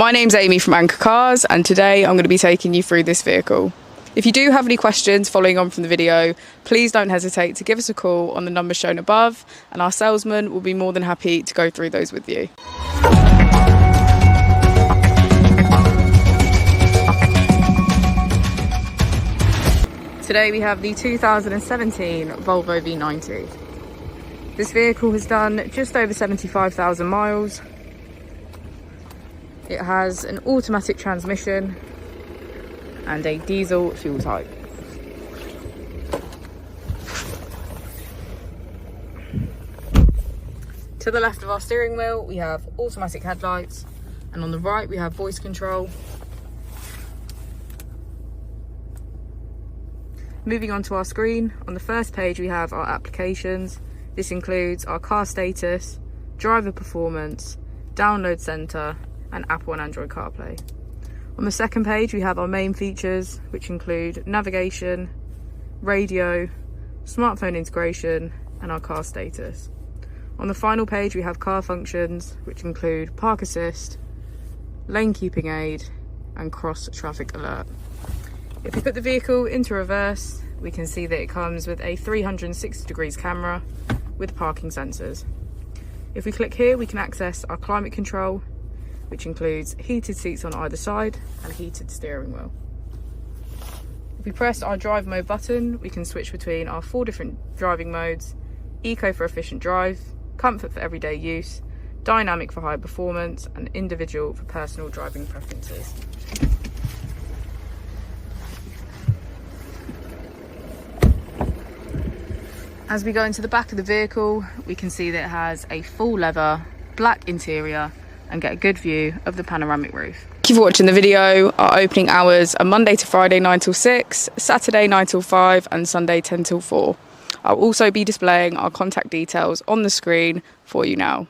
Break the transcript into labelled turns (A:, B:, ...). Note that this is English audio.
A: My name's Amy from Anchor Cars, and today I'm going to be taking you through this vehicle. If you do have any questions following on from the video, please don't hesitate to give us a call on the number shown above, and our salesman will be more than happy to go through those with you. Today we have the 2017 Volvo V90. This vehicle has done just over 75,000 miles. It has an automatic transmission and a diesel fuel type. To the left of our steering wheel we have automatic headlights, and on the right we have voice control. Moving on to our screen, on the first page we have our applications. This includes our car status, driver performance, download center, and Apple and Android CarPlay. On the second page we have our main features, which include navigation, radio, smartphone integration, and our car status. On the final page we have car functions, which include park assist, lane keeping aid, and cross traffic alert. If we put the vehicle into reverse, we can see that it comes with a 360 degrees camera with parking sensors. If we click here, we can access our climate control, which includes heated seats on either side and heated steering wheel. If we press our drive mode button, we can switch between our 4 different driving modes: eco for efficient drive, comfort for everyday use, dynamic for high performance, and individual for personal driving preferences. As we go into the back of the vehicle, we can see that it has a full leather black interior and get a good view of the panoramic roof. Thank you for watching the video. Our opening hours are Monday to Friday 9 till 6, Saturday 9 till 5, and Sunday 10 till 4. I'll also be displaying our contact details on the screen for you now.